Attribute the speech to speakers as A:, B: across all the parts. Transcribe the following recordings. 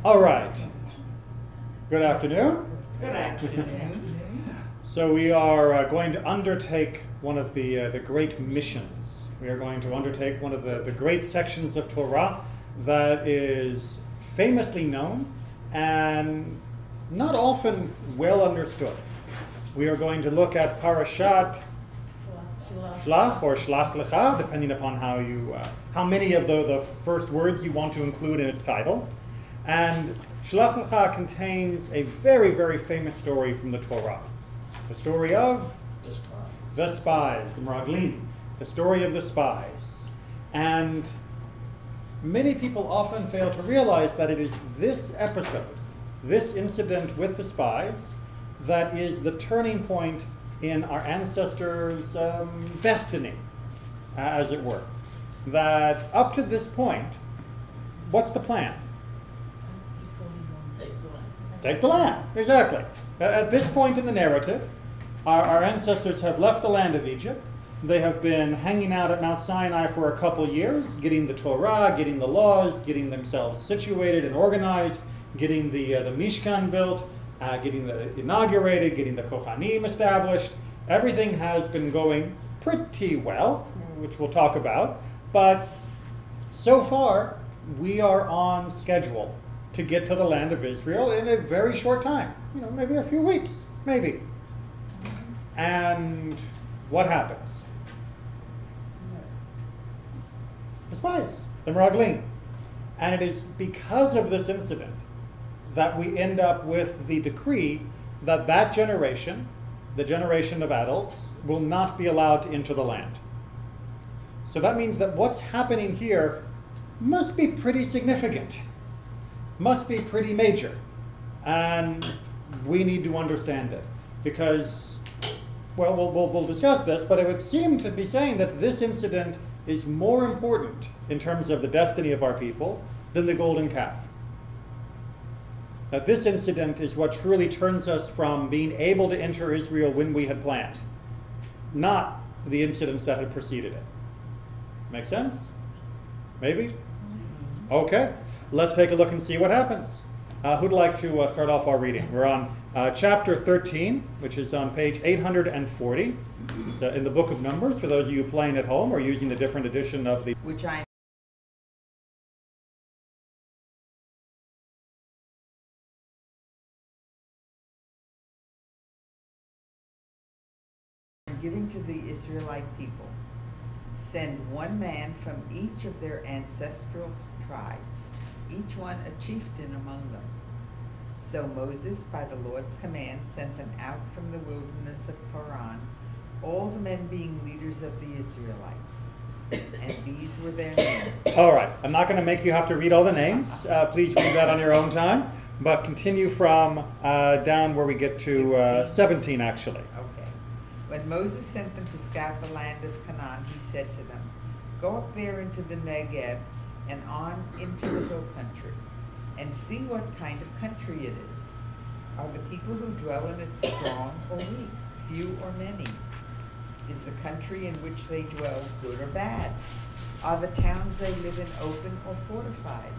A: All right. Good afternoon.
B: Good afternoon.
A: So we are going to undertake one of the great missions. We are going to undertake one of the great sections of Torah that is famously known and not often well understood. We are going to look at Parashat Shlach or Shlach Lecha, depending upon how many of the first words you want to include in its title. And Shlach Lecha contains a very, very famous story from the Torah. The story of the spies, the Meraglim, the story of the spies. And many people often fail to realize that it is this episode, this incident with the spies, that is the turning point in our ancestors' destiny, as it were. That up to this point, what's the plan? Take the land, exactly. At this point in the narrative, our ancestors have left the land of Egypt. They have been hanging out at Mount Sinai for a couple years, getting the Torah, getting the laws, getting themselves situated and organized, getting the Mishkan built, getting inaugurated, getting the Kohanim established. Everything has been going pretty well, which we'll talk about. But so far, we are on schedule to get to the land of Israel in a very short time. Maybe a few weeks, maybe. And what happens? The spies, the Meraglim. And it is because of this incident that we end up with the decree that that generation, the generation of adults, will not be allowed to enter the land. So that means that what's happening here must be pretty significant, must be pretty major. And we need to understand it because, well, we'll discuss this, but it would seem to be saying that this incident is more important in terms of the destiny of our people than the golden calf. That this incident is what truly turns us from being able to enter Israel when we had planned, not the incidents that had preceded it. Make sense? Maybe? Okay. Let's take a look and see what happens. Who'd like to start off our reading? We're on chapter 13, which is on page 840. This is in the book of Numbers, for those of you playing at home or using the different edition of the...
B: Which I am giving to the Israelite people. Send one man from each of their ancestral tribes, each one a chieftain among them. So Moses, by the Lord's command, sent them out from the wilderness of Paran, all the men being leaders of the Israelites. And these were their names.
A: All right. I'm not going to make you have to read all the names. Please read that on your own time. But continue from down where we get to 17, actually.
B: Okay. When Moses sent them to scout the land of Canaan, he said to them, "Go up there into the Negev and on into the hill country, and see what kind of country it is. Are the people who dwell in it strong or weak, few or many? Is the country in which they dwell good or bad? Are the towns they live in open or fortified?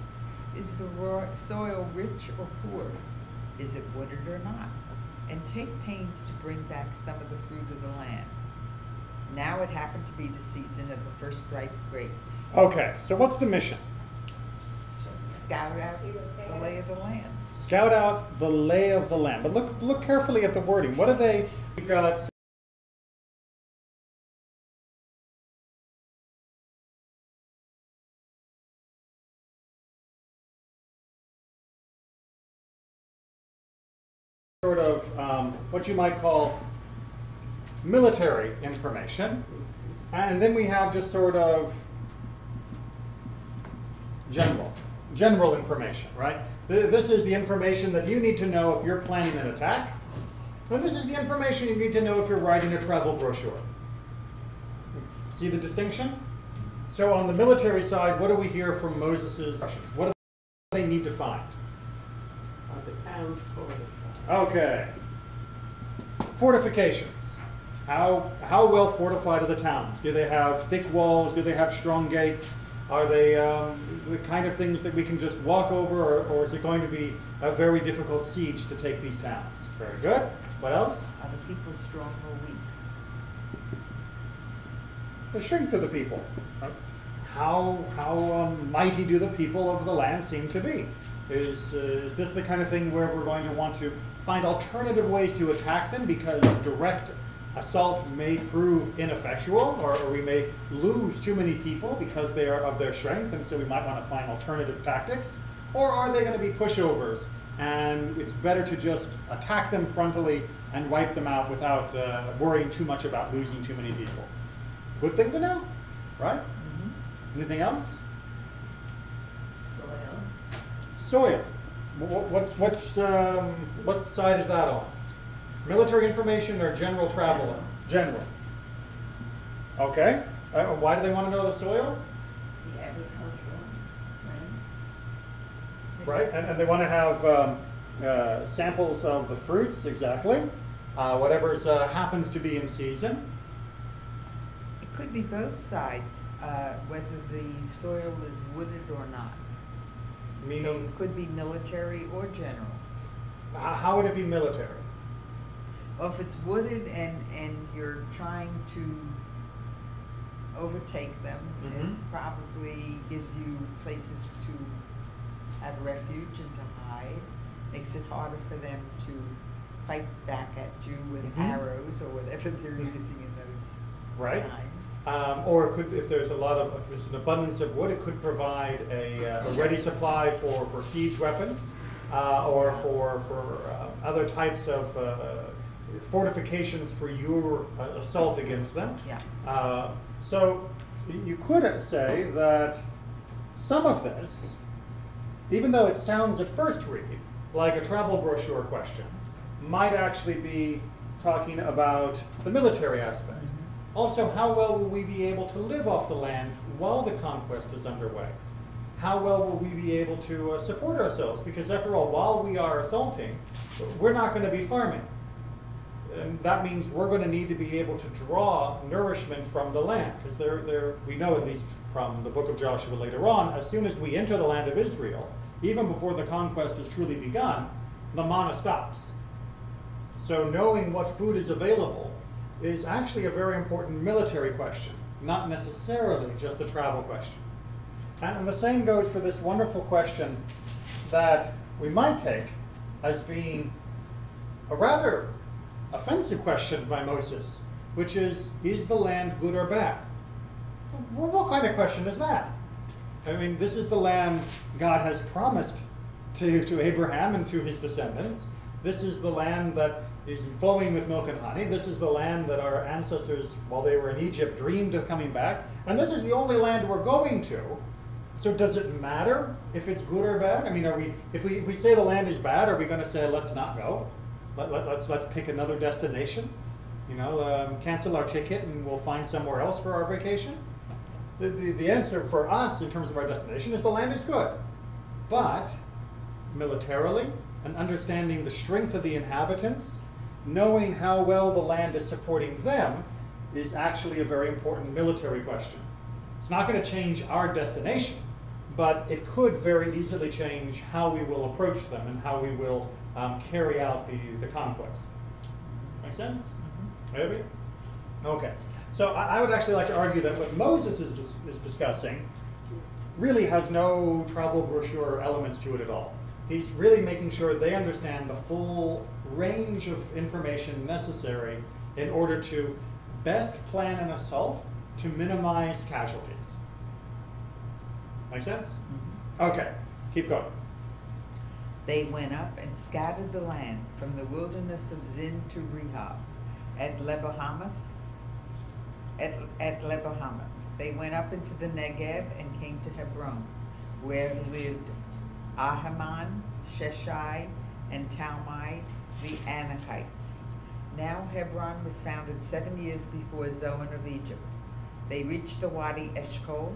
B: Is the soil rich or poor? Is it wooded or not? And take pains to bring back some of the fruit of the land." Now it happened to be the season of the first ripe grapes.
A: Okay, so what's the mission?
B: So scout out the lay of the land.
A: Scout out the lay of the land. But look carefully at the wording. What are they? We've got sort of what you might call military information, and then we have just sort of general information, right? This is the information that you need to know if you're planning an attack, but this is the information you need to know if you're writing a travel brochure. See the distinction? So on the military side, what do we hear from Moses' instructions? What do they need to find?
C: Are the towns fortified?
A: Okay. Fortifications. How well fortified are the towns? Do they have thick walls? Do they have strong gates? Are they the kind of things that we can just walk over, or is it going to be a very difficult siege to take these towns? Very good. What else?
B: Are the people strong or weak?
A: The strength of the people. How mighty do the people of the land seem to be? Is this the kind of thing where we're going to want to find alternative ways to attack them because direct assault may prove ineffectual, or we may lose too many people because they are of their strength, and so we might want to find alternative tactics? Or are they going to be pushovers, and it's better to just attack them frontally and wipe them out without worrying too much about losing too many people? Good thing to know, right?
B: Mm-hmm.
A: Anything else?
C: Soil.
A: Soil. What side is that on? Military information or general travel? General. Okay. Why do they want to know the soil?
C: The agricultural lands.
A: Right. And they want to have samples of the fruits, exactly. Whatever happens to be in season.
B: It could be both sides, whether the soil is wooded or not. So
A: Meaning,
B: it could be military or general.
A: how would it be military?
B: Well, if it's wooded and you're trying to overtake them,
A: Mhm.
B: it probably gives you places to have refuge and to hide. Makes it harder for them to fight back at you with
A: Mhm.
B: arrows or whatever they're using in those
A: Right.
B: times.
A: Or it could, if there's if there's an abundance of wood, it could provide a ready supply for siege weapons, or for other types of fortifications for your assault against them.
B: Yeah.
A: So you could say that some of this, even though it sounds at first read like a travel brochure question, might actually be talking about the military aspect. Also, how well will we be able to live off the land while the conquest is underway? How well will we be able to support ourselves? Because after all, while we are assaulting, we're not going to be farming. And that means we're going to need to be able to draw nourishment from the land. Because we know, at least from the book of Joshua later on, as soon as we enter the land of Israel, even before the conquest has truly begun, the manna stops. So knowing what food is available is actually a very important military question, not necessarily just a travel question. And the same goes for this wonderful question that we might take as being a rather offensive question by Moses, which is the land good or bad? Well, what kind of question is that? I mean, this is the land God has promised to Abraham and to his descendants. This is the land that is flowing with milk and honey. This is the land that our ancestors, while they were in Egypt, dreamed of coming back. And this is the only land we're going to. So does it matter if it's good or bad? I mean, if we say the land is bad, are we going to say let's not go? Let's pick another destination? Cancel our ticket and we'll find somewhere else for our vacation? The answer for us in terms of our destination is the land is good. But militarily, and understanding the strength of the inhabitants, knowing how well the land is supporting them, is actually a very important military question. It's not going to change our destination, but it could very easily change how we will approach them and how we will carry out the conquest. Make sense? Maybe? Okay. So I would actually like to argue that what Moses is discussing really has no travel brochure elements to it at all. He's really making sure they understand the full range of information necessary in order to best plan an assault to minimize casualties. Make sense? Okay, keep going.
B: They went up and scattered the land from the wilderness of Zin to Rehob at Lebo-hamath. At Lebo-hamath. They went up into the Negeb and came to Hebron, where lived Ahiman, Sheshai, and Talmai, the Anakites. Now Hebron was founded 7 years before Zoan of Egypt. They reached the Wadi Eshcol,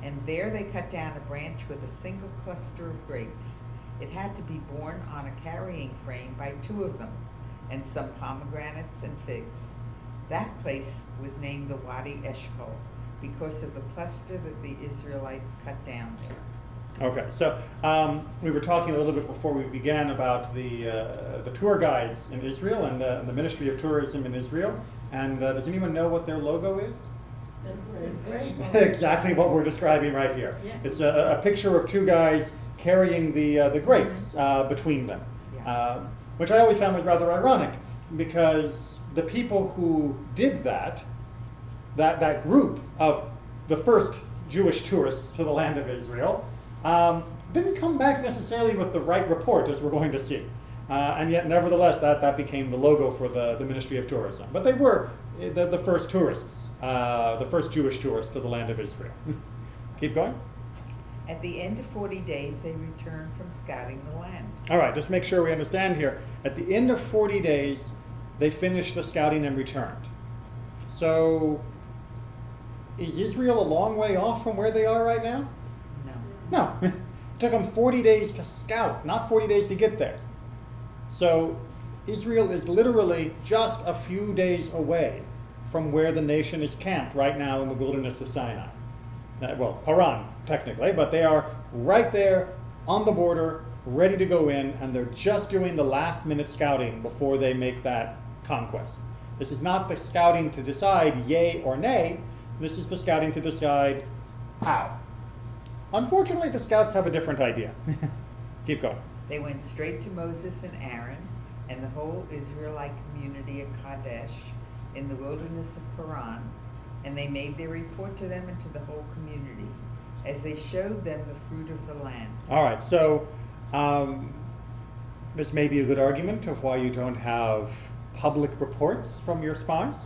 B: and there they cut down a branch with a single cluster of grapes. It had to be borne on a carrying frame by 2 of them, and some pomegranates and figs. That place was named the Wadi Eshcol, because of the cluster that the Israelites cut down there.
A: Okay, so we were talking a little bit before we began about the tour guides in Israel and the Ministry of Tourism in Israel. And does anyone know what their logo is? Exactly what we're describing right here.
C: Yes.
A: It's a picture of two guys carrying the grapes between them,
B: Yeah.
A: which I always found was rather ironic, because the people who did that group of the first Jewish tourists to the land of Israel, didn't come back necessarily with the right report, as we're going to see. And yet, nevertheless, that became the logo for the Ministry of Tourism. But they were the first tourists, the first Jewish tourists to the land of Israel. Keep going.
B: At the end of 40 days, they returned from scouting the land.
A: All right, just make sure we understand here. At the end of 40 days, they finished the scouting and returned. So, is Israel a long way off from where they are right now?
B: No.
A: No. It took them 40 days to scout, not 40 days to get there. So, Israel is literally just a few days away from where the nation is camped right now in the wilderness of Sinai. Well, Paran, technically, but they are right there on the border, ready to go in, and they're just doing the last minute scouting before they make that conquest. This is not the scouting to decide yay or nay, this is the scouting to decide how. Unfortunately, the scouts have a different idea. Keep going.
B: They went straight to Moses and Aaron and the whole Israelite community of Kadesh in the wilderness of Paran, and they made their report to them and to the whole community, as they showed them the fruit of the land.
A: All right, so this may be a good argument of why you don't have public reports from your spies.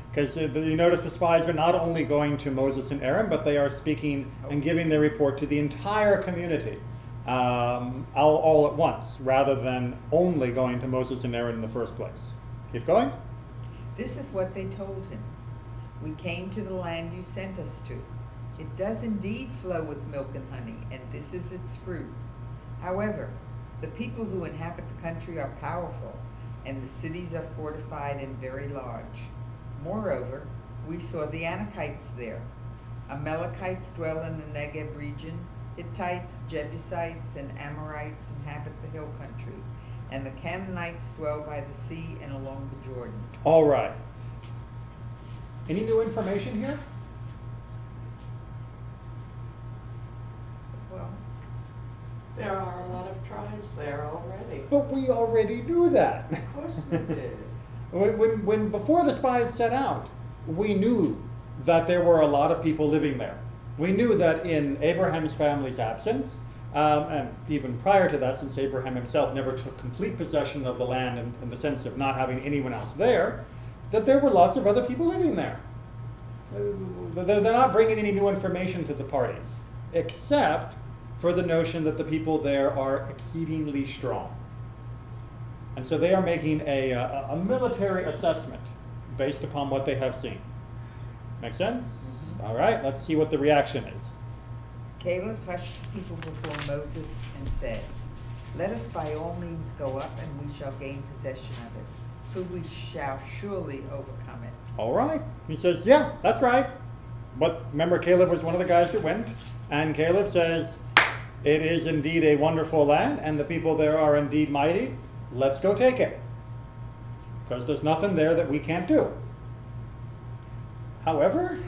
A: Because you notice the spies are not only going to Moses and Aaron, but they are speaking and giving their report to the entire community all at once, rather than only going to Moses and Aaron in the first place. Keep going.
B: This is what they told him. We came to the land you sent us to. It does indeed flow with milk and honey, and this is its fruit. However, the people who inhabit the country are powerful, and the cities are fortified and very large. Moreover, we saw the Anakites there. Amalekites dwell in the Negev region. Hittites, Jebusites, and Amorites inhabit the hill country, and the Canaanites dwell by the sea and along the Jordan.
A: All right. Any new information here?
B: Well,
C: There are a lot of tribes there already.
A: But we already knew that.
C: Of course we did.
A: When before the spies set out, we knew that there were a lot of people living there. We knew that in Abraham's family's absence, and even prior to that, since Abraham himself never took complete possession of the land in the sense of not having anyone else there, that there were lots of other people living there. They're not bringing any new information to the party, except for the notion that the people there are exceedingly strong. And so they are making a military assessment based upon what they have seen. Make sense? All right, let's see what the reaction is.
B: Caleb hushed the people before Moses and said, "Let us by all means go up, and we shall gain possession of it, for we shall surely overcome it."
A: All right. He says, yeah, that's right. But remember, Caleb was one of the guys that went, and Caleb says, it is indeed a wonderful land, and the people there are indeed mighty. Let's go take it. Because there's nothing there that we can't do. However,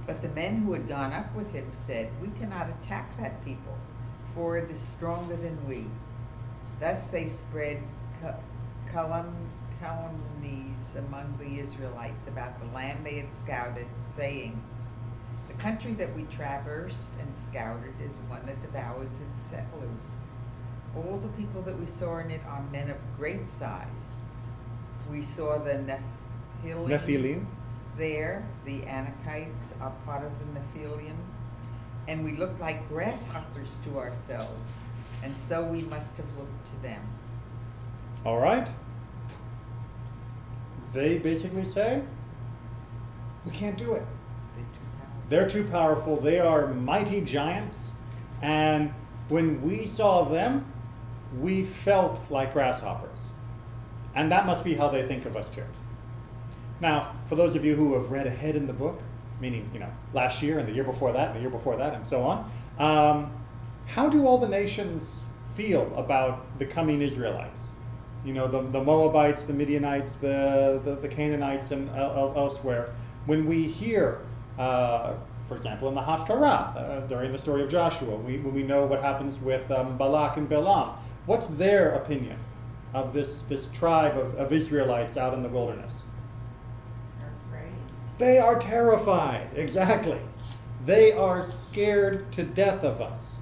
B: But the men who had gone up with him said, "We cannot attack that people, for it is stronger than we." Thus they spread calumnies among the Israelites about the land they had scouted, saying, "The country that we traversed and scouted is one that devours its settlers. All the people that we saw in it are men of great size. We saw the
A: Nephilim.
B: There, the Anakites are part of the Nephilim, and we look like grasshoppers to ourselves, and so we must have looked to them."
A: All right. They basically say, we can't do it. They're too powerful. They are mighty giants. And when we saw them, we felt like grasshoppers. And that must be how they think of us too. Now, for those of you who have read ahead in the book, meaning, last year and the year before that and the year before that and so on. How do all the nations feel about the coming Israelites? The Moabites, the Midianites, the Canaanites, and elsewhere. When we hear, for example, in the Haftarah, during the story of Joshua, when we know what happens with Balak and Balaam, what's their opinion of this tribe of Israelites out in the wilderness?
C: They're afraid.
A: They are terrified, exactly. They are scared to death of us.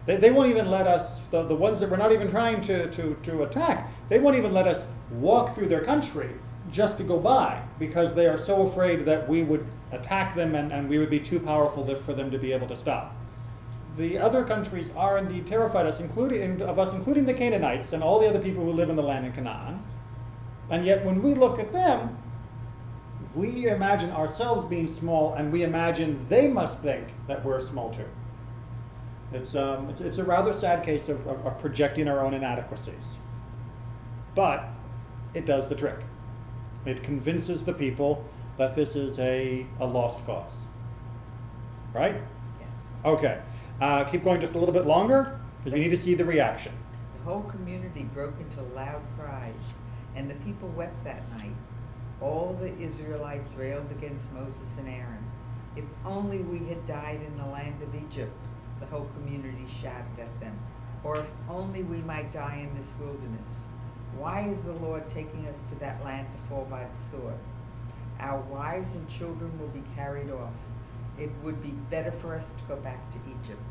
A: They won't even let us, the ones that we're not even trying to attack, they won't even let us walk through their country just to go by, because they are so afraid that we would attack them and we would be too powerful for them to be able to stop. The other countries are indeed terrified of us, including the Canaanites and all the other people who live in the land in Canaan. And yet when we look at them, we imagine ourselves being small, and we imagine they must think that we're small too. It's a rather sad case of projecting our own inadequacies. But it does the trick. It convinces the people that this is a lost cause. Right?
B: Yes.
A: Okay. Keep going just a little bit longer, because we need to see the reaction.
B: The whole community broke into loud cries, and the people wept that night. All the Israelites railed against Moses and Aaron. If only we had died in the land of Egypt, the whole community shouted at them. Or if only we might die in this wilderness. Why is the Lord taking us to that land to fall by the sword? Our wives and children will be carried off. It would be better for us to go back to Egypt.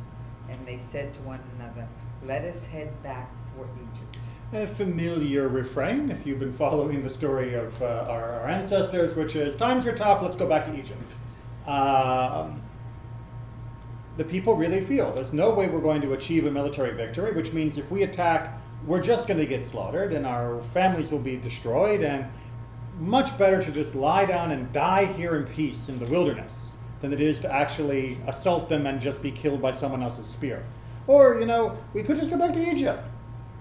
B: And they said to one another, let us head back for Egypt.
A: A familiar refrain, if you've been following the story of our ancestors, which is, times are tough, let's go back to Egypt. The people really feel there's no way we're going to achieve a military victory, which means if we attack, we're just going to get slaughtered and our families will be destroyed, and much better to just lie down and die here in peace in the wilderness than it is to actually assault them and just be killed by someone else's spear. Or, we could just go back to Egypt.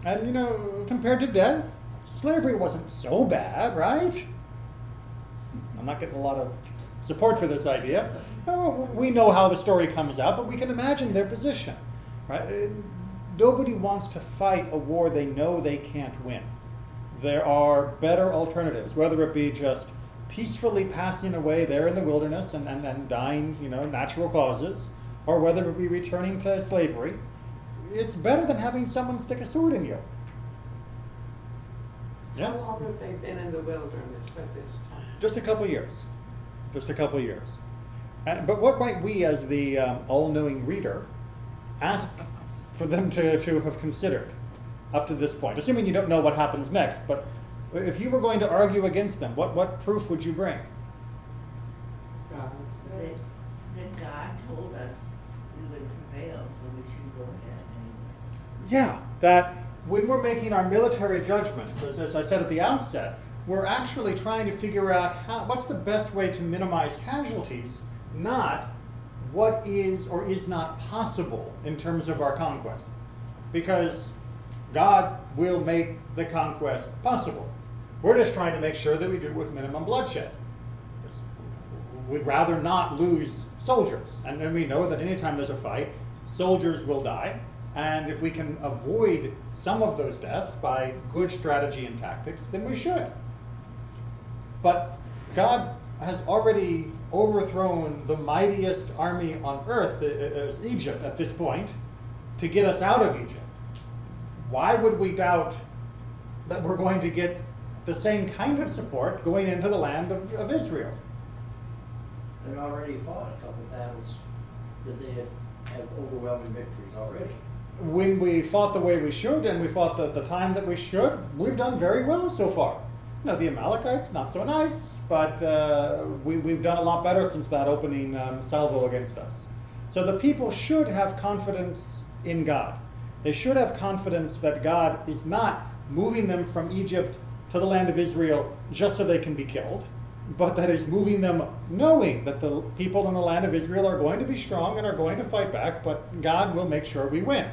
A: And, compared to death, slavery wasn't so bad, right? I'm not getting a lot of support for this idea. We know how the story comes out, but we can imagine their position, right? Nobody wants to fight a war they know they can't win. There are better alternatives, whether it be just peacefully passing away there in the wilderness and dying, natural causes, or whether it be returning to slavery. It's better than having someone stick a sword in you. Yes?
C: How long have they been in the wilderness at this time?
A: Just a couple years. Just a couple years. But what might we, as the all-knowing reader, ask for them to have considered up to this point? Assuming you don't know what happens next, but if you were going to argue against them, what proof would you bring?
C: God says.
D: That God told us we would prevail, so we should go ahead anyway.
A: Yeah, that when we're making our military judgments, as I said at the outset, we're actually trying to figure out what's the best way to minimize casualties, not what is or is not possible in terms of our conquest. Because God will make the conquest possible. We're just trying to make sure that we do it with minimum bloodshed. We'd rather not lose soldiers. And we know that anytime there's a fight, soldiers will die. And if we can avoid some of those deaths by good strategy and tactics, then we should. But God has already overthrown the mightiest army on earth, as Egypt, at this point, to get us out of Egypt. Why would we doubt that we're going to get the same kind of support going into the land of Israel?
E: They'd already fought a couple battles that they had overwhelming victories already.
A: When we fought the way we should and we fought the time that we should, we've done very well so far. The Amalekites, not so nice, but we've done a lot better since that opening salvo against us. So the people should have confidence in God. They should have confidence that God is not moving them from Egypt to the land of Israel just so they can be killed, but that is moving them knowing that the people in the land of Israel are going to be strong and are going to fight back, but God will make sure we win.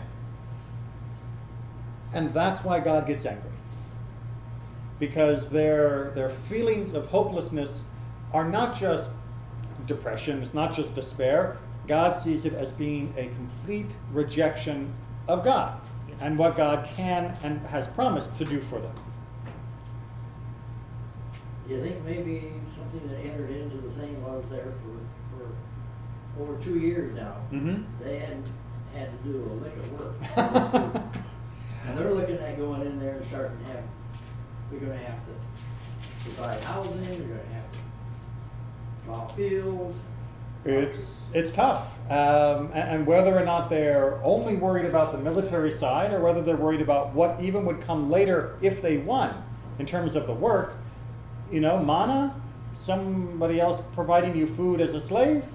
A: And that's why God gets angry. Because their feelings of hopelessness are not just depression, it's not just despair. God sees it as being a complete rejection of God and what God can and has promised to do for them.
E: Do you think maybe something that entered into the thing was there for over 2 years now?
A: Mm-hmm.
E: They hadn't had to do a lick of work. And they're looking at going in there and starting to have, we're gonna have to provide housing, we're gonna have to plow fields.
A: It's tough, and whether or not they're only worried about the military side, or whether they're worried about what even would come later if they won, in terms of the work, you know, mana, somebody else providing you food as a slave,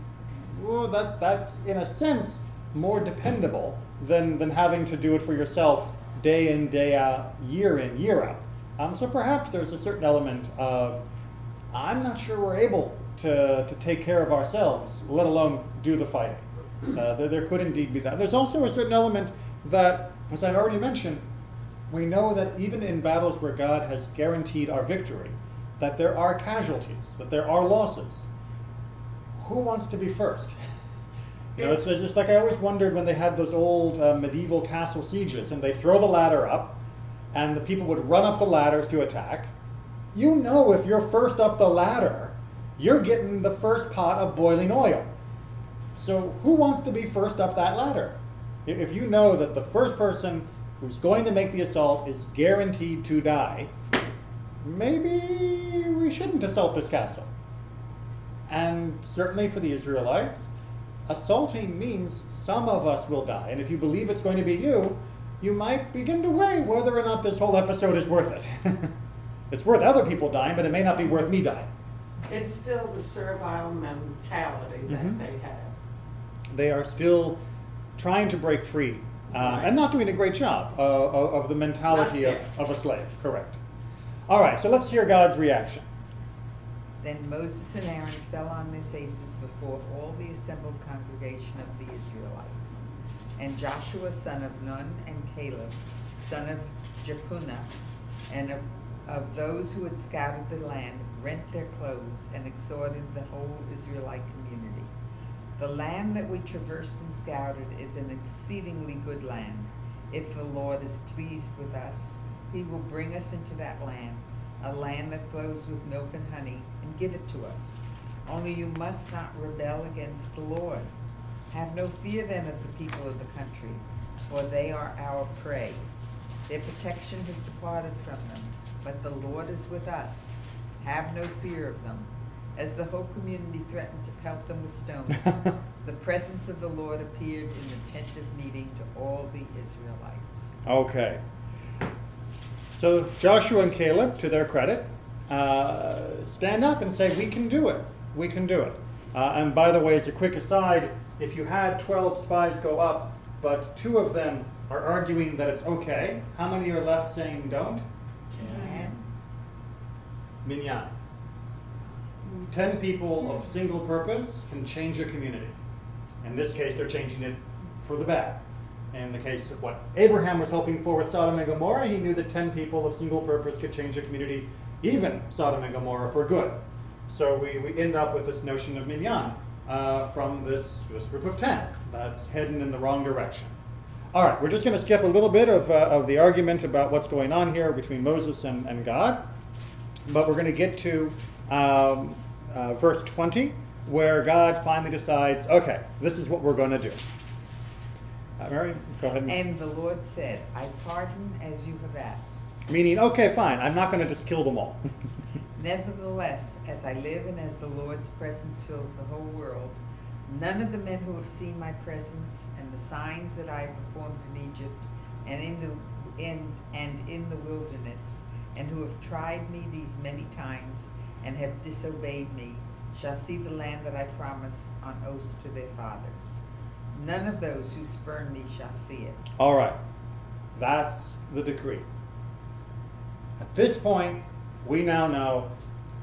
A: well, that's in a sense more dependable than having to do it for yourself day in, day out, year in, year out. So perhaps there's a certain element of, I'm not sure we're able to take care of ourselves, let alone do the fighting. There could indeed be that. There's also a certain element that, as I've already mentioned, we know that even in battles where God has guaranteed our victory, that there are casualties, that there are losses. Who wants to be first? You know, it's just like I always wondered when they had those old medieval castle sieges, and they'd throw the ladder up, and the people would run up the ladders to attack. You know, if you're first up the ladder, you're getting the first pot of boiling oil. So who wants to be first up that ladder? If you know that the first person who's going to make the assault is guaranteed to die, maybe we shouldn't assault this castle. And certainly for the Israelites, assaulting means some of us will die. And if you believe it's going to be you, you might begin to weigh whether or not this whole episode is worth it. It's worth other people dying, but it may not be worth me dying.
C: It's still the servile mentality that they have.
A: They are still trying to break free and not doing a great job of the mentality of a slave, correct. All right, so let's hear God's reaction.
B: Then Moses and Aaron fell on their faces before all the assembled congregation of the Israelites. And Joshua, son of Nun, and Caleb, son of Jephunneh, and of those who had scouted the land, rent their clothes and exhorted the whole Israelite community. The land that we traversed and scouted is an exceedingly good land. If the Lord is pleased with us, he will bring us into that land, a land that flows with milk and honey, and give it to us. Only you must not rebel against the Lord. Have no fear then of the people of the country, for they are our prey. Their protection has departed from them, but the Lord is with us. Have no fear of them. As the whole community threatened to pelt them with stones, the presence of the Lord appeared in the tent of meeting to all the Israelites.
A: Okay. So Joshua and Caleb, to their credit, stand up and say, we can do it. We can do it. And by the way, as a quick aside, if you had 12 spies go up, but 2 of them are arguing that it's okay, how many are left saying don't? Minyan. 10 people of single purpose can change a community. In this case, they're changing it for the bad. In the case of what Abraham was hoping for with Sodom and Gomorrah, he knew that 10 people of single purpose could change a community, even Sodom and Gomorrah, for good. So we end up with this notion of minyan from this group of 10 that's heading in the wrong direction. All right, we're just going to skip a little bit of the argument about what's going on here between Moses and God. But we're going to get to verse 20, where God finally decides, okay, this is what we're going to do. Mary, go ahead.
B: And the Lord said, I pardon as you have asked.
A: Meaning, okay, fine, I'm not going to just kill them all.
B: Nevertheless, as I live and as the Lord's presence fills the whole world, none of the men who have seen my presence and the signs that I have performed in Egypt and in the wilderness, and who have tried me these many times and have disobeyed me, shall see the land that I promised on oath to their fathers. None of those who spurn me shall see it.
A: All right, that's the decree. At this point, we now know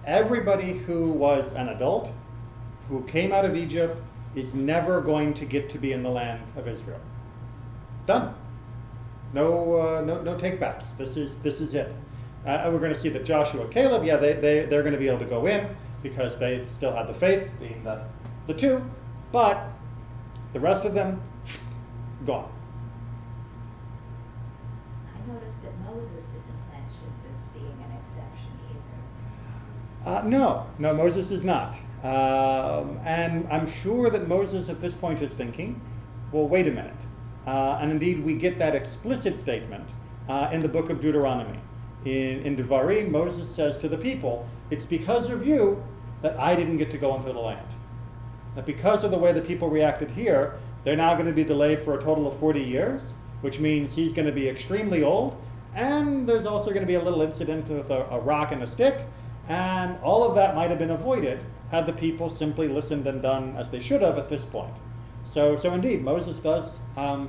A: everybody who was an adult, who came out of Egypt, is never going to get to be in the land of Israel. Done. No takebacks. This is it. We're going to see that Joshua and Caleb, they're going to be able to go in because they still had the faith, being that the two, but the rest of them, gone.
F: I noticed that Moses isn't mentioned as being an exception either.
A: No, Moses is not. And I'm sure that Moses at this point is thinking, well, wait a minute. And indeed, we get that explicit statement in the book of Deuteronomy. In Devarim, Moses says to the people, it's because of you that I didn't get to go into the land. That because of the way the people reacted here, they're now going to be delayed for a total of 40 years, which means he's going to be extremely old, and there's also going to be a little incident with a rock and a stick, and all of that might have been avoided had the people simply listened and done as they should have at this point. So indeed, Moses does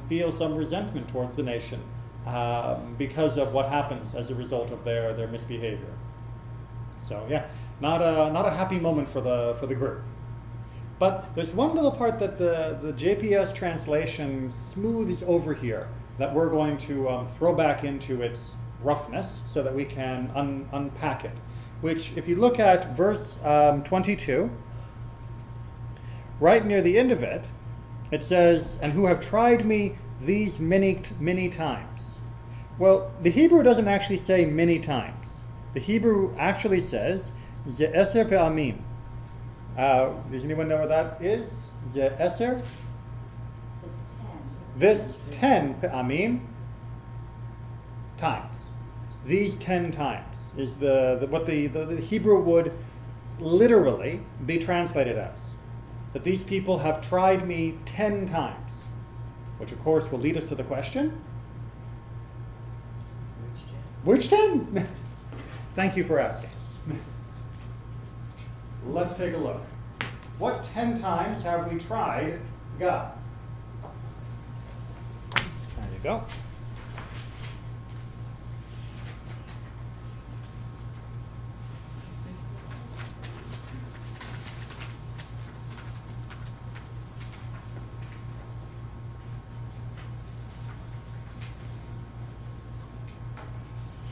A: feel some resentment towards the nation because of what happens as a result of their misbehavior. So yeah, not a happy moment for the group. But there's one little part that the JPS translation smooths over here that we're going to throw back into its roughness so that we can unpack it. Which, if you look at verse 22, right near the end of it, it says, and who have tried me these many times. Well, the Hebrew doesn't actually say many times. The Hebrew actually says, Ze'eser pe'amim. Does anyone know what that is? Ze'eser?
F: This 10.
A: This 10 pe'amim times. These 10 times is what the Hebrew would literally be translated as. That these people have tried me 10 times. Which of course will lead us to the question. Which 10? Thank you for asking. Let's take a look. What 10 times have we tried God? There you go.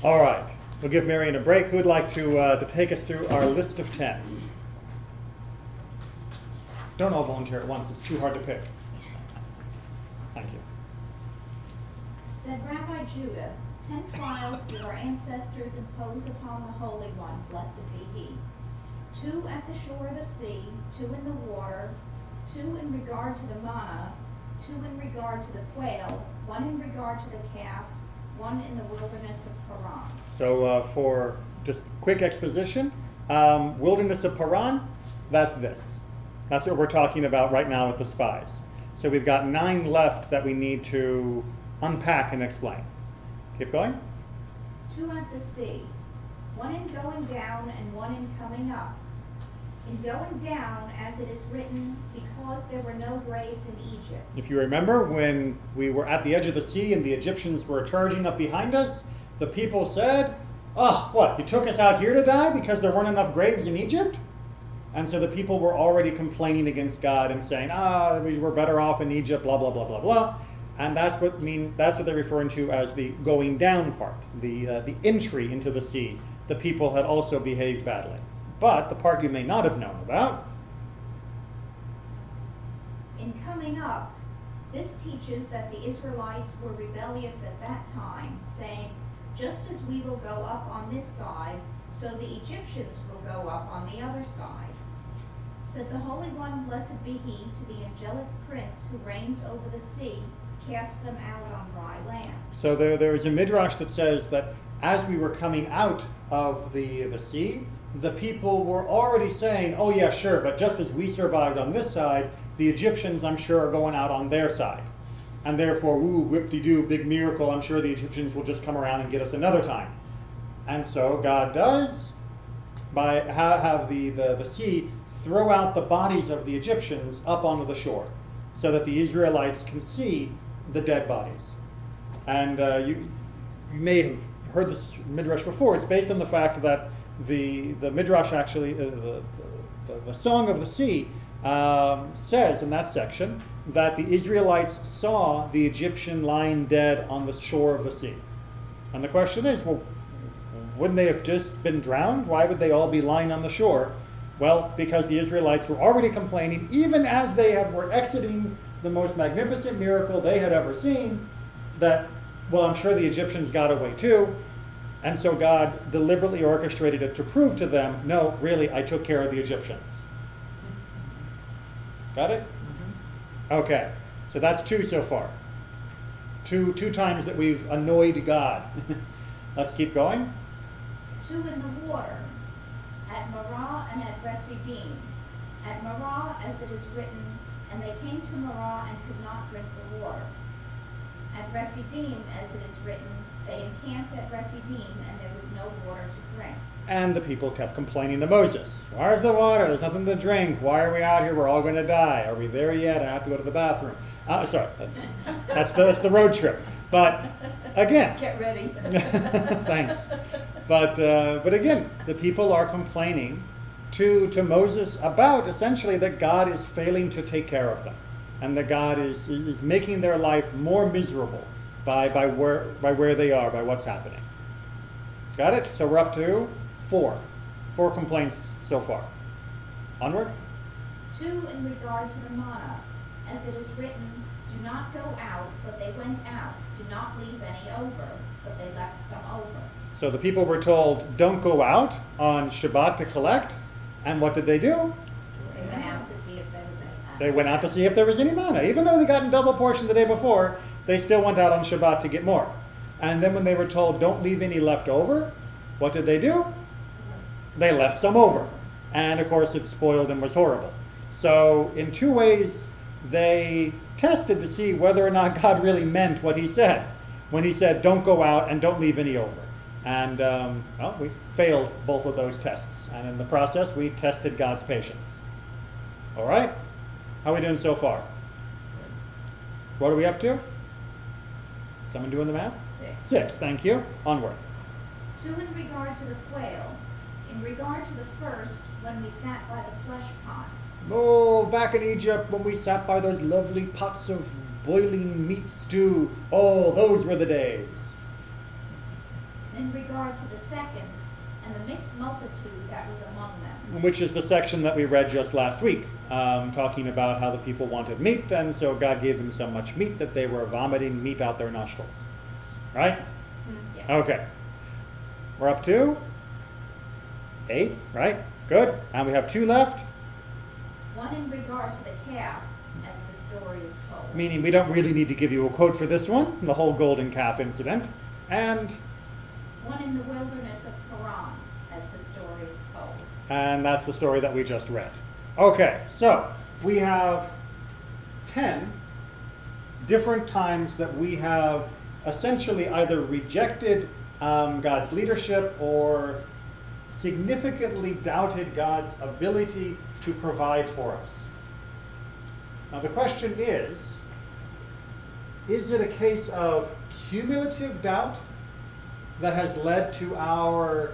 A: All right, we'll give Marion a break. Who would like to take us through our list of 10? Don't all volunteer at once, it's too hard to pick. Thank you.
F: Said Rabbi Judah, 10 trials that our ancestors imposed upon the Holy One, blessed be he. 2 at the shore of the sea, 2 in the water, 2 in regard to the manna, 2 in regard to the quail, 1 in regard to the calf, 1 in the wilderness of Paran.
A: So for just quick exposition, wilderness of Paran, that's this. That's what we're talking about right now with the spies. So we've got 9 left that we need to unpack and explain. Keep going.
F: 2 at the sea, 1 in going down and 1 in coming up. In going down, as it is written, because there were no graves in Egypt.
A: If you remember, when we were at the edge of the sea and the Egyptians were charging up behind us, the people said, oh, what, you took us out here to die because there weren't enough graves in Egypt? And so the people were already complaining against God and saying, we were better off in Egypt, blah, blah, blah, blah, blah. And that's what they're referring to as the going down part, the entry into the sea. The people had also behaved badly. But the part you may not have known about.
F: In coming up, this teaches that the Israelites were rebellious at that time, saying, just as we will go up on this side, so the Egyptians will go up on the other side. Said the Holy One, blessed be he, to the angelic prince who reigns over the sea, cast them out on dry land. So
A: there is a midrash that says that as we were coming out of the sea, the people were already saying, oh yeah, sure, but just as we survived on this side, the Egyptians, I'm sure, are going out on their side. And therefore, ooh, whip-de-doo, big miracle, I'm sure the Egyptians will just come around and get us another time. And so God does, by have the sea throw out the bodies of the Egyptians up onto the shore, so that the Israelites can see the dead bodies. And you may have heard this midrash before. It's based on the fact that the midrash actually, the Song of the Sea says in that section that the Israelites saw the Egyptian lying dead on the shore of the sea. And the question is, well, wouldn't they have just been drowned? Why would they all be lying on the shore? Well, because the Israelites were already complaining, even as were exiting the most magnificent miracle they had ever seen, that, well, I'm sure the Egyptians got away too. And so God deliberately orchestrated it to prove to them, no, really, I took care of the Egyptians. Got it? Okay, so that's 2 so far. Two times that we've annoyed God. Let's keep going.
F: 2 in the water, at Marah and at Rephidim. At Marah, as it is written, and they came to Marah and could not drink the water. At Rephidim, as it is written, they encamped at Rephidim, and there was no water to drink.
A: And the people kept complaining to Moses. Where's the water? There's nothing to drink. Why are we out here? We're all going to die. Are we there yet? I have to go to the bathroom. Sorry, that's the road trip. But again,
D: Get ready.
A: thanks. But again, the people are complaining to Moses about essentially that God is failing to take care of them, and that God is making their life more miserable by where they are, by what's happening. Got it? So we're up to 4 complaints so far. Onward.
F: 2 in regard to the manna, as it is written, do not go out, but they went out. Do not leave any over, but they left some over.
A: So the people were told, don't go out on Shabbat to collect. And what did they do?
F: They went out to see if there was any manna.
A: They went out to see if there was any manna. Even though they gotten double portion the day before, they still went out on Shabbat to get more. And then when they were told, don't leave any left over, what did they do? They left some over. And of course it spoiled and was horrible. So in 2 ways, they tested to see whether or not God really meant what he said when he said, don't go out and don't leave any over. And well, we failed both of those tests. And in the process, we tested God's patience. All right? How are we doing so far? What are we up to? Someone doing the math?
F: 6.
A: 6, thank you. Onward.
F: 2 in regard to the quail. In regard to the first, when we sat by the flesh pots.
A: Oh, back in Egypt when we sat by those lovely pots of boiling meat stew. Oh, those were the days.
F: In regard to the second, and the mixed multitude that was among them.
A: Which is the section that we read just last week, talking about how the people wanted meat, and so God gave them so much meat that they were vomiting meat out their nostrils. Right?
F: Yeah.
A: Okay. We're up to 8, right? Good. And we have 2 left.
F: 1 in regard to the calf, as the story is told.
A: Meaning we don't really need to give you a quote for this one, the whole golden calf incident. And
F: 1 in the wilderness of Paran, as the story is told.
A: And that's the story that we just read. Okay, so we have 10 different times that we have essentially either rejected God's leadership or significantly doubted God's ability to provide for us. Now the question is it a case of cumulative doubt that has led to our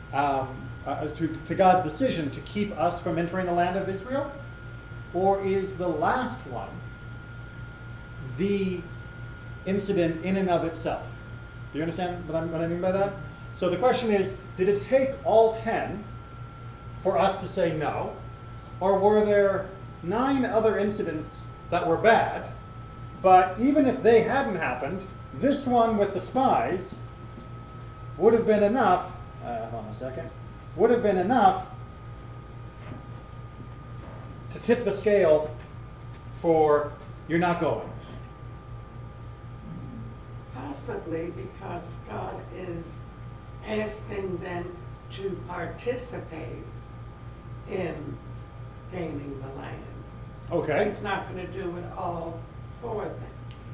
A: to God's decision to keep us from entering the land of Israel? Or is the last one the incident in and of itself? Do you understand what I mean by that? So the question is, did it take all 10 for us to say no? Or were there 9 other incidents that were bad, but even if they hadn't happened, this one with the spies would have been enough, hold on a second, would have been enough to tip the scale for you're not going.
C: Possibly because God is asking them to participate in gaining the land.
A: Okay.
C: He's not going to do it all for them.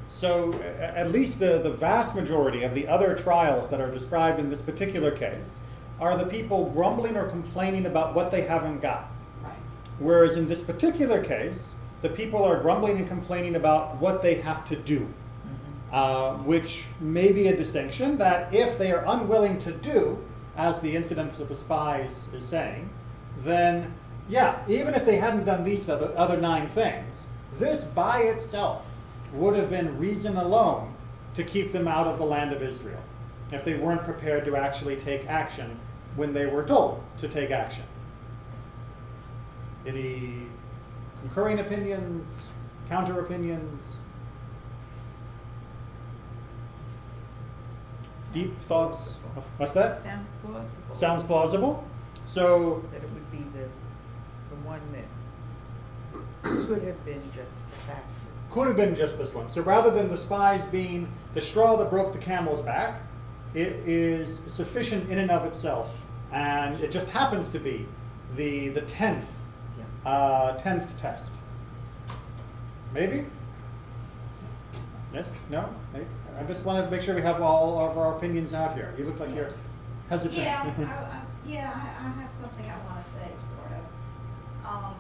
A: So at least the vast majority of the other trials that are described in this particular case are the people grumbling or complaining about what they haven't got.
C: Right.
A: Whereas in this particular case, the people are grumbling and complaining about what they have to do. Which may be a distinction that if they are unwilling to do, as the incidents of the spies is saying, then yeah, even if they hadn't done these other 9 things, this by itself would have been reason alone to keep them out of the land of Israel, if they weren't prepared to actually take action when they were told to take action. Any concurring opinions, counter opinions, deep
B: Sounds
A: thoughts?
B: plausible.
A: What's that?
B: Sounds plausible.
A: Sounds plausible. So,
B: That it would be the one that could have been just the factor.
A: could have been just this one. So rather than the spies being the straw that broke the camel's back, it is sufficient in and of itself. And it just happens to be the 10th,
B: Yeah.
A: 10th test. Maybe? Yes? No? Maybe? I just want to make sure we have all of our opinions out here. You look like you're hesitant.
F: Yeah, I have something I wanna say, sort of.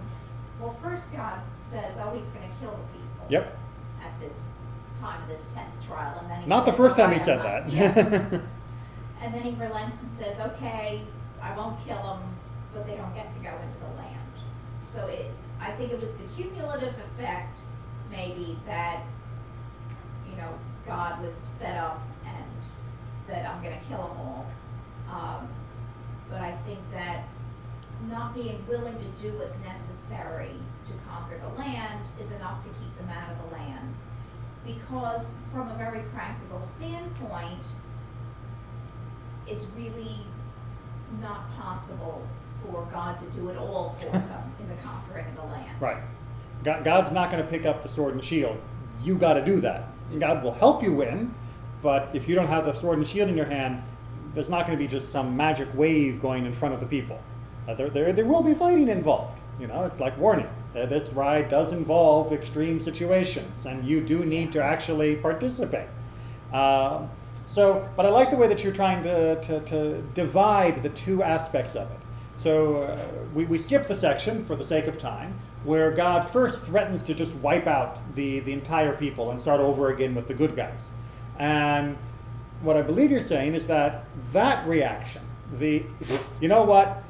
F: Well, first God says, oh, he's gonna kill the people.
A: Yep.
F: At this time of this 10th trial, and then he
A: Not the
F: says,
A: first time he
F: "Okay,
A: said
F: I'm not-"
A: that.
F: Yeah. And then he relents and says, okay, I won't kill them, but they don't get to go into the land. So I think it was the cumulative effect, maybe, that, you know, God was fed up and said, I'm gonna kill them all. But I think that not being willing to do what's necessary to conquer the land is enough to keep them out of the land. Because from a very practical standpoint, it's really not possible for God to do it all for them in the conquering of the land.
A: Right. God's not going to pick up the sword and shield. You got to do that. God will help you win, but if you don't have the sword and shield in your hand, there's not going to be just some magic wave going in front of the people. There will be fighting involved. You know, it's like warning. This ride does involve extreme situations, and you do need to actually participate. But I like the way that you're trying to divide the two aspects of it. So we skip the section for the sake of time, where God first threatens to just wipe out the entire people and start over again with the good guys. And what I believe you're saying is that reaction, you know what,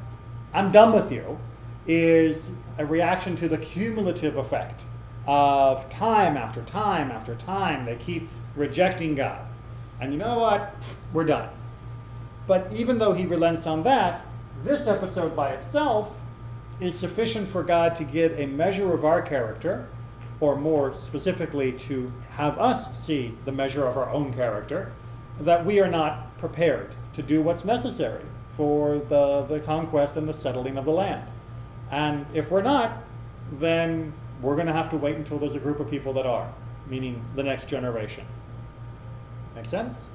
A: I'm done with you, is a reaction to the cumulative effect of time after time after time. They keep rejecting God. And you know what? We're done. But even though he relents on that, this episode by itself is sufficient for God to get a measure of our character, or more specifically to have us see the measure of our own character, that we are not prepared to do what's necessary for the conquest and the settling of the land. And if we're not, then we're going to have to wait until there's a group of people that are, meaning the next generation. Make sense?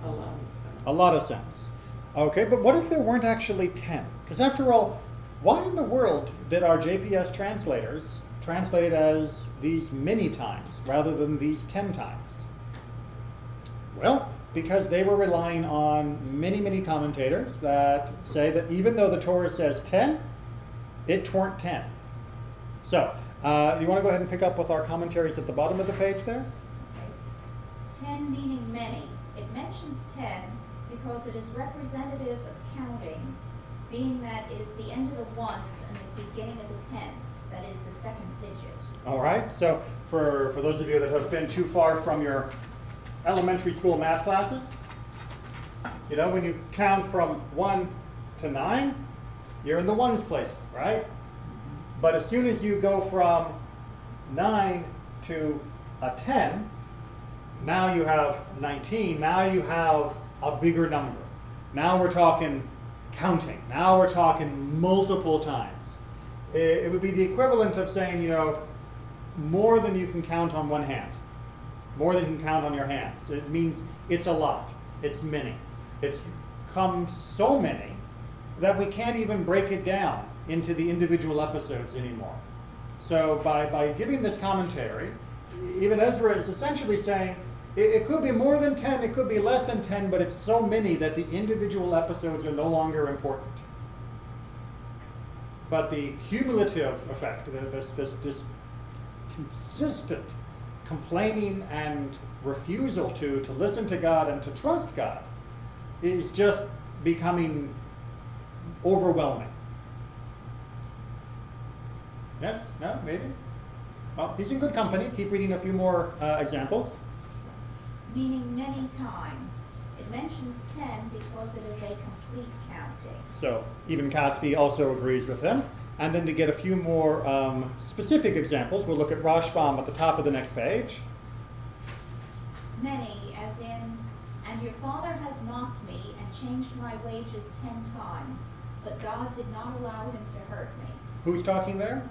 C: A lot of sense.
A: A lot of sense. Okay, but what if there weren't actually 10? Because after all, why in the world did our JPS translators translate it as these many times rather than these 10 times? Well, because they were relying on many, many commentators that say that even though the Torah says 10, it tweren't 10. So, you want to go ahead and pick up with our commentaries at the bottom of the page there?
F: Okay. 10 meaning many. It mentions 10 because it is representative of counting, being that it is the end of the ones and the beginning of the tens. That is the second digit.
A: All right, so for those of you that have been too far from your elementary school math classes, you know, when you count from 1 to 9, you're in the ones place, right? But as soon as you go from 9 to a 10, now you have 19, now you have a bigger number. Now we're talking counting. Now we're talking multiple times. It would be the equivalent of saying, you know, more than you can count on one hand. More than you can count on your hands. It means it's a lot. It's many. It's come so many that we can't even break it down into the individual episodes anymore. So by giving this commentary, even Ezra is essentially saying, it could be more than 10, it could be less than 10, but it's so many that the individual episodes are no longer important. But the cumulative effect, this consistent complaining and refusal to listen to God and to trust God, is just becoming overwhelming. Yes? No? Maybe? Well, he's in good company. Keep reading a few more examples.
F: Meaning many times. It mentions 10 because it is a complete counting.
A: So even Caspi also agrees with him. And then to get a few more specific examples, we'll look at Rashbam at the top of the next page.
F: Many, as in, and your father has mocked me and changed my wages 10 times, but God did not allow him to hurt me.
A: Who's talking there?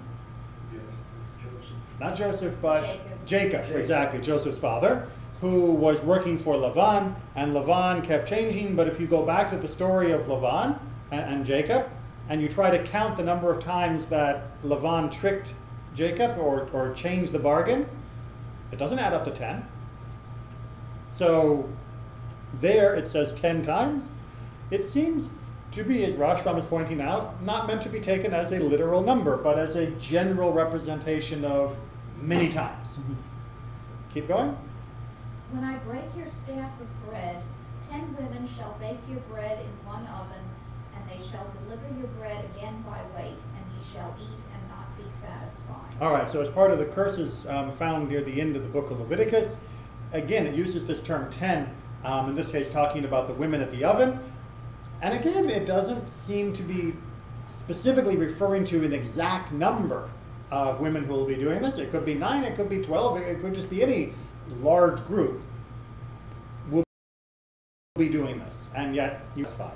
A: Not Joseph, but
F: Jacob.
A: Jacob, exactly, Joseph's father, who was working for Lavan, and Lavan kept changing. But if you go back to the story of Lavan and Jacob, and you try to count the number of times that Lavan tricked Jacob or changed the bargain, it doesn't add up to 10. So there it says 10 times. It seems to be, as Rashbam is pointing out, not meant to be taken as a literal number, but as a general representation of many times. Keep going.
F: When I break your staff of bread, 10 women shall bake your bread in one oven, and they shall deliver your bread again by weight, and ye shall eat and not be satisfied.
A: All right, so as part of the curses found near the end of the book of Leviticus, again, it uses this term 10, in this case talking about the women at the oven. And again, it doesn't seem to be specifically referring to an exact number of women who will be doing this. It could be 9, it could be 12, it could just be any large group will be doing this, and yet you 5.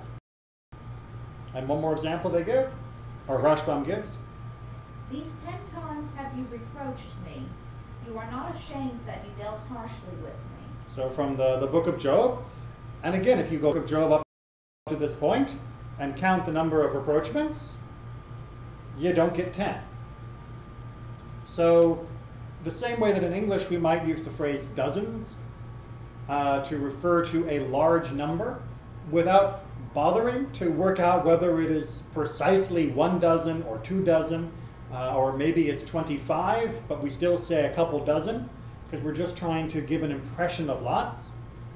A: And one more example they give, or Rashbam gives.
F: These 10 times have you reproached me. You are not ashamed that you dealt harshly with me.
A: So from the book of Job, and again, if you go to Job up to this point and count the number of reproachments, you don't get 10. So the same way that in English we might use the phrase dozens to refer to a large number without bothering to work out whether it is precisely 1 dozen or 2 dozen, or maybe it's 25, but we still say a couple dozen because we're just trying to give an impression of lots.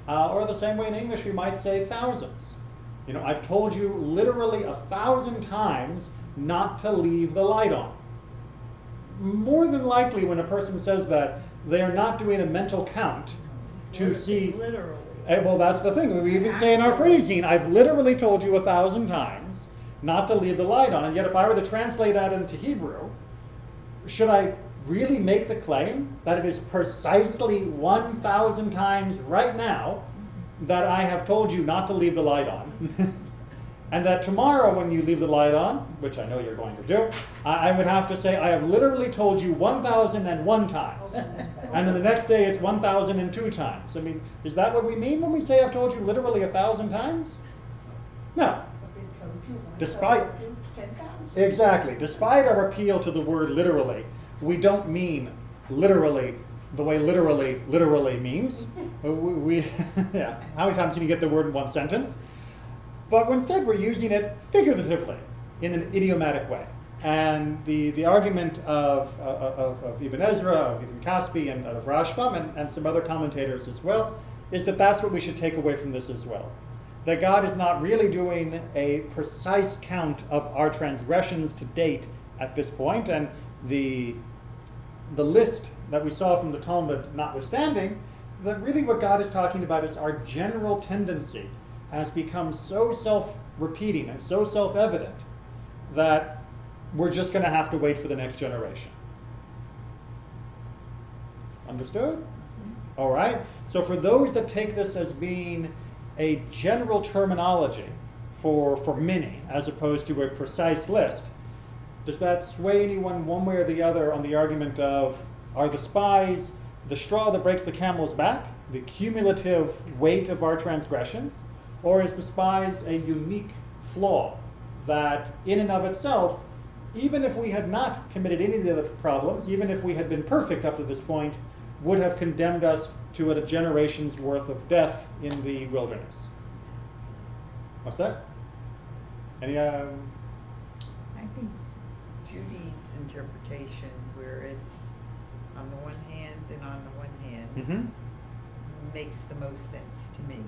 A: Or the same way in English we might say thousands. You know, I've told you literally 1,000 times not to leave the light on. More than likely when a person says that, they are not doing a mental count to see.
B: It's literally.
A: Well, that's the thing. We even say in our phrasing, I've literally told you 1,000 times not to leave the light on. And yet if I were to translate that into Hebrew, should I really make the claim that it is precisely 1,000 times right now that I have told you not to leave the light on? And that tomorrow when you leave the light on, which I know you're going to do, I would have to say, I have literally told you 1,001 times. And then the next day it's 1,002 times. I mean, is that what we mean when we say I've told you literally 1,000 times? No. Despite, exactly, despite our appeal to the word literally, we don't mean literally the way literally means. Yeah. How many times can you get the word in one sentence? But instead we're using it figuratively in an idiomatic way. And the argument of Ibn Ezra, of Ibn Kaspi, and of Rashbam, and some other commentators as well, is that that's what we should take away from this as well. That God is not really doing a precise count of our transgressions to date at this point, and the list that we saw from the Talmud notwithstanding, that really what God is talking about is our general tendency has become so self-repeating and so self-evident that we're just going to have to wait for the next generation. Understood? Mm-hmm. All right. So for those that take this as being a general terminology for many, as opposed to a precise list, does that sway anyone one way or the other on the argument of, are the spies the straw that breaks the camel's back, the cumulative weight of our transgressions? Or is the spies a unique flaw that in and of itself, even if we had not committed any of the other problems, even if we had been perfect up to this point, would have condemned us to a generation's worth of death in the wilderness? What's that? Any?
B: I think Judy's interpretation, where it's on the one hand and on the one hand, makes the most sense to me.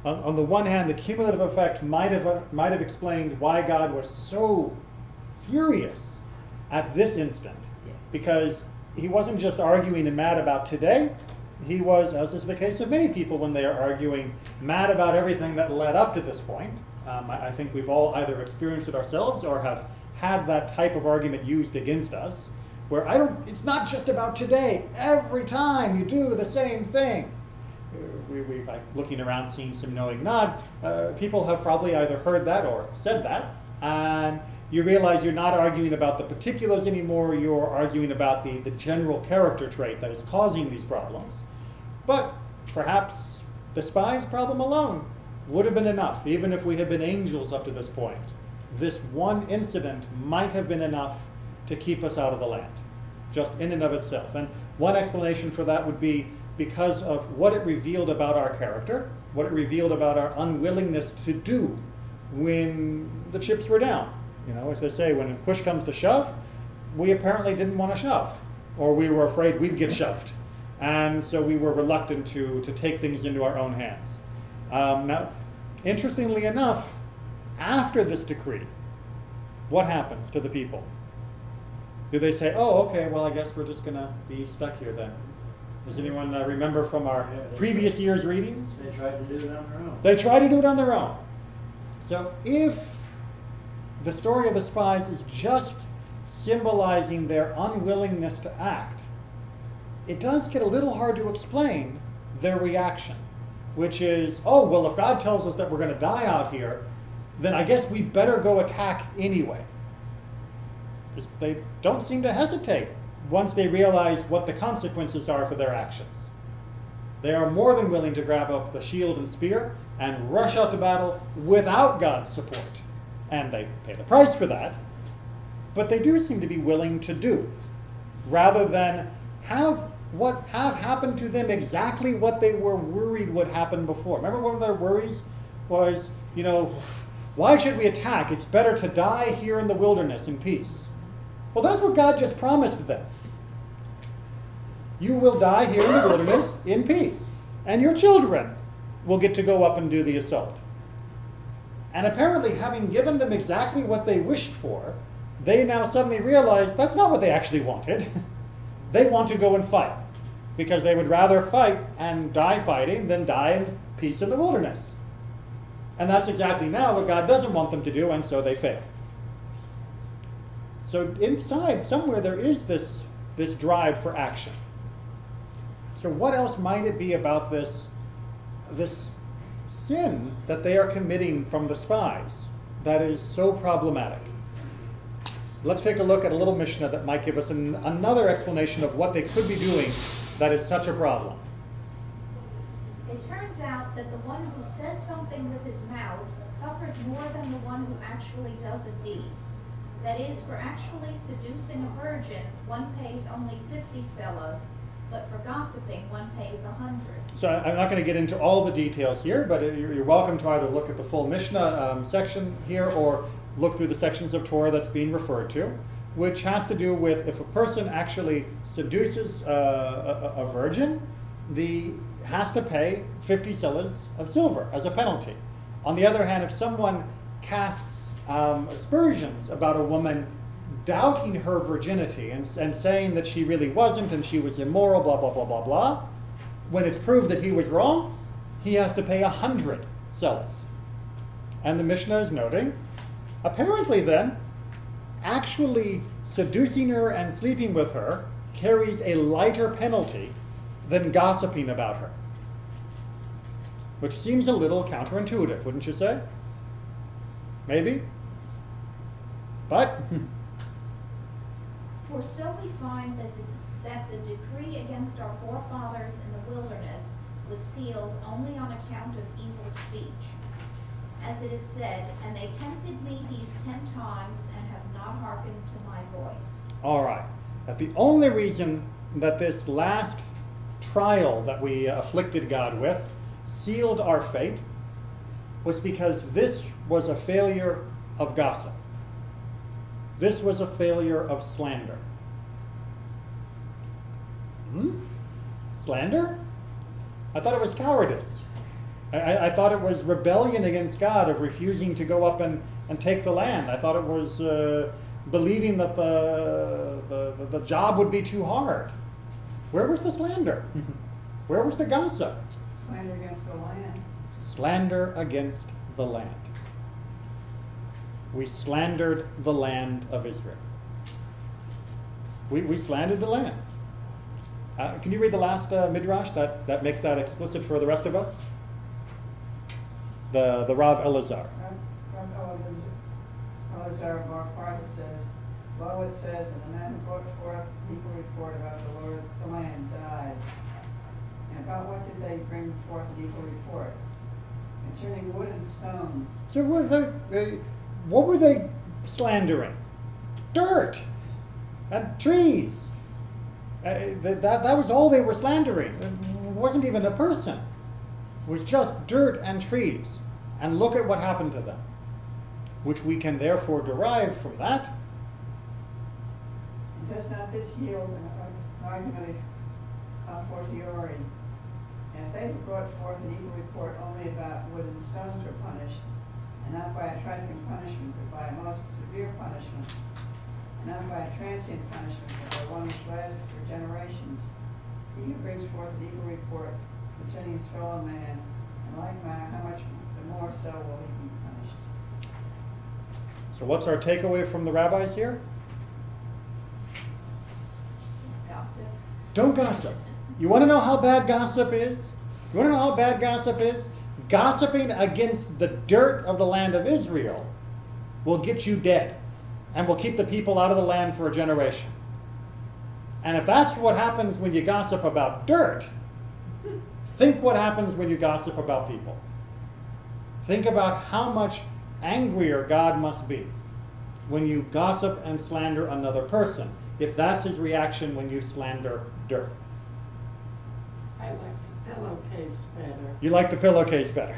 A: On the one hand, the cumulative effect might have explained why God was so furious at this instant.
B: Yes.
A: Because he wasn't just arguing and mad about today. He was, as is the case of many people when they are arguing, mad about everything that led up to this point. I think we've all either experienced it ourselves or have had that type of argument used against us, where it's not just about today. Every time you do the same thing. We by looking around, seeing some knowing nods, people have probably either heard that or said that, and you realize you're not arguing about the particulars anymore, you're arguing about the general character trait that is causing these problems. But perhaps the spies problem alone would have been enough, even if we had been angels up to this point. This one incident might have been enough to keep us out of the land, just in and of itself. And one explanation for that would be because of what it revealed about our character, what it revealed about our unwillingness to do when the chips were down. You know, as they say, when push comes to shove, we apparently didn't want to shove, or we were afraid we'd get shoved. And so we were reluctant to take things into our own hands. Now, interestingly enough, after this decree, what happens to the people? Do they say, oh, okay, well, I guess we're just going to be stuck here then? Does anyone remember from our previous year's readings?
E: They tried to do it on their own.
A: They tried to do it on their own. So if the story of the spies is just symbolizing their unwillingness to act, it does get a little hard to explain their reaction, which is, oh, well, if God tells us that we're going to die out here, then I guess we better go attack anyway. Because they don't seem to hesitate once they realize what the consequences are for their actions. They are more than willing to grab up the shield and spear and rush out to battle without God's support. And they pay the price for that, but they do seem to be willing to do, rather than have happened to them exactly what they were worried would happen before. Remember, one of their worries was, you know, why should we attack? It's better to die here in the wilderness in peace. Well, that's what God just promised them. You will die here in the wilderness in peace, and your children will get to go up and do the assault. And apparently, having given them exactly what they wished for, they now suddenly realize that's not what they actually wanted. They want to go and fight, because they would rather fight and die fighting than die in peace in the wilderness. And that's exactly now what God doesn't want them to do, and so they fail. So inside, somewhere, there is this drive for action. So what else might it be about this sin that they are committing from the spies that is so problematic? Let's take a look at a little Mishnah that might give us another explanation of what they could be doing that is such a problem.
F: It turns out that the one who says something with his mouth suffers more than the one who actually does a deed. That is, for actually seducing a virgin, one pays only 50 selas, but for gossiping, one pays 100. So
A: I'm not going to get into all the details here, but you're welcome to either look at the full Mishnah section here or look through the sections of Torah that's being referred to, which has to do with if a person actually seduces a virgin, has to pay 50 selas of silver as a penalty. On the other hand, if someone casts aspersions about a woman, doubting her virginity and saying that she really wasn't and she was immoral, blah, blah, blah, blah, blah, when it's proved that he was wrong, he has to pay 100 selas. And the Mishnah is noting, apparently then, actually seducing her and sleeping with her carries a lighter penalty than gossiping about her. Which seems a little counterintuitive, wouldn't you say? Maybe? But
F: For so we find that the decree against our forefathers in the wilderness was sealed only on account of evil speech. As it is said, and they tempted me these 10 times and have not hearkened to my voice.
A: All right. That the only reason that this last trial that we afflicted God with sealed our fate was because this was a failure of gossip. This was a failure of slander. Slander? I thought it was cowardice. I thought it was rebellion against God of refusing to go up and take the land. I thought it was believing that the job would be too hard. Where was the slander? Where was the gossip?
C: Slander against the land.
A: Slander against the land. We slandered the land of Israel. We slandered the land. Can you read the last midrash that makes that explicit for the rest of us? The Rav Elazar.
G: Rav Elazar Bar Parva says, lo, it says, and the man who brought forth evil report about the Lord, the land died. And about what did they bring forth an evil report? Concerning wood and stones.
A: So what were they slandering? Dirt and trees. That was all they were slandering. It wasn't even a person. It was just dirt and trees. And look at what happened to them, which we can therefore derive from that.
G: Does not this yield an argument a fortiori? And if they brought forth an evil report only about wood and stones were punished, and not by a trifling punishment, but by a most severe punishment, and not by a transient punishment, but by one which lasts for generations, he who brings forth an evil report concerning his fellow man, in like manner, how much the more so will he be punished?
A: So what's our takeaway from the rabbis here?
F: Gossip.
A: Don't gossip. You want to know how bad gossip is? You want to know how bad gossip is? Gossiping against the dirt of the land of Israel will get you dead and will keep the people out of the land for a generation. And if that's what happens when you gossip about dirt, think what happens when you gossip about people. Think about how much angrier God must be when you gossip and slander another person, if that's his reaction when you slander dirt.
C: I like the pillowcase better.
A: You like the pillowcase better.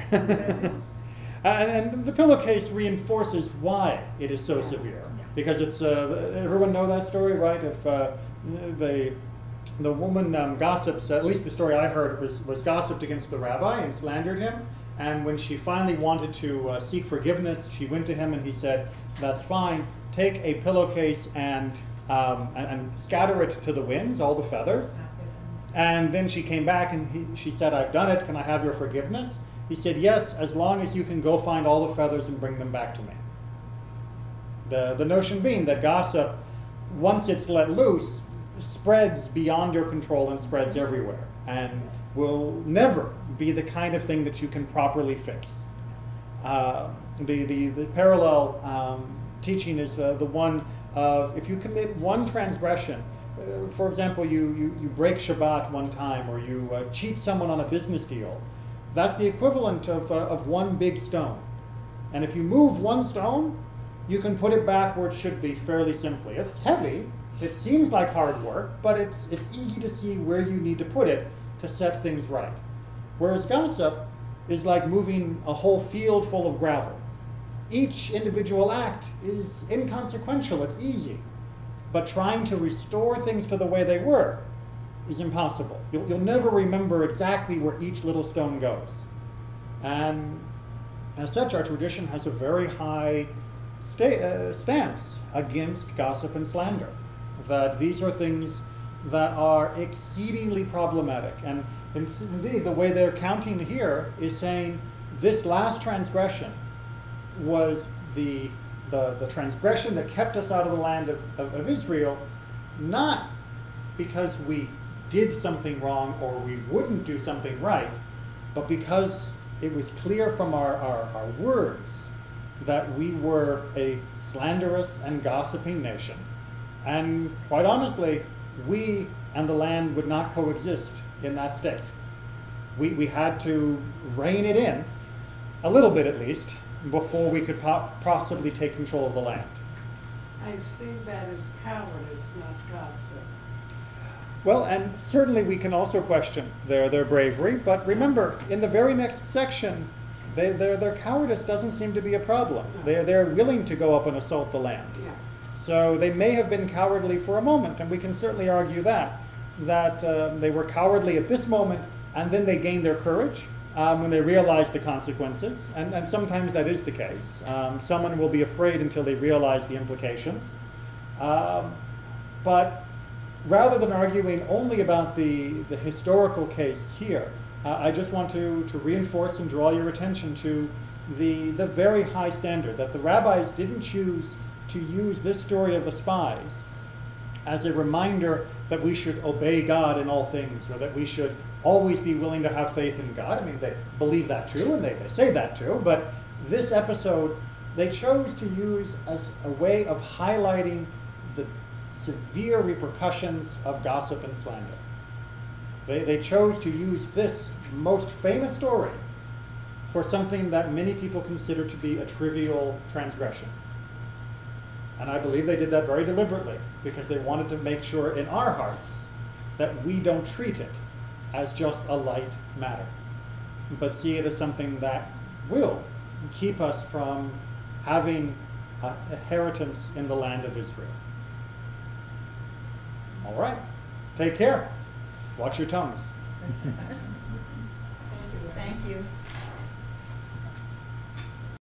A: And the pillowcase reinforces why it is so severe. Because it's, everyone know that story, right? If the woman gossips, at least the story I heard was gossiped against the rabbi and slandered him. And when she finally wanted to seek forgiveness, she went to him and he said, that's fine, take a pillowcase and scatter it to the winds, all the feathers. And then she came back and she said, I've done it, can I have your forgiveness? He said, yes, as long as you can go find all the feathers and bring them back to me. The notion being that gossip, once it's let loose, spreads beyond your control and spreads everywhere, and will never be the kind of thing that you can properly fix. The parallel teaching is the one of, if you commit one transgression, for example, you break Shabbat one time, or you cheat someone on a business deal, that's the equivalent of one big stone. And if you move one stone, you can put it back where it should be fairly simply. It's heavy, it seems like hard work, but it's easy to see where you need to put it to set things right. Whereas gossip is like moving a whole field full of gravel. Each individual act is inconsequential, it's easy. But trying to restore things to the way they were is impossible. You'll never remember exactly where each little stone goes. And as such, our tradition has a very high stance against gossip and slander. That these are things that are exceedingly problematic. And indeed, the way they're counting here is saying this last transgression was the transgression that kept us out of the land of Israel, not because we did something wrong or we wouldn't do something right, but because it was clear from our words that we were a slanderous and gossiping nation. And quite honestly, we and the land would not coexist in that state. We had to rein it in, a little bit at least, before we could possibly take control of the land.
C: I see that as cowardice, not gossip.
A: Well, and certainly we can also question their bravery, but remember, in the very next section, their cowardice doesn't seem to be a problem. They're willing to go up and assault the land.
C: Yeah.
A: So they may have been cowardly for a moment, and we can certainly argue that they were cowardly at this moment, and then they gained their courage when they realized the consequences, and sometimes that is the case. Someone will be afraid until they realize the implications. But rather than arguing only about the historical case here, I just want to reinforce and draw your attention to the very high standard, that the rabbis didn't choose to use this story of the spies as a reminder that we should obey God in all things, or that we should always be willing to have faith in God. I mean, they believe that too, and they say that too, but this episode they chose to use as a way of highlighting the severe repercussions of gossip and slander. They chose to use this most famous story for something that many people consider to be a trivial transgression. And I believe they did that very deliberately, because they wanted to make sure in our hearts that we don't treat it as just a light matter, but see it as something that will keep us from having an inheritance in the land of Israel. All right, take care. Watch your tongues.
B: Thank you.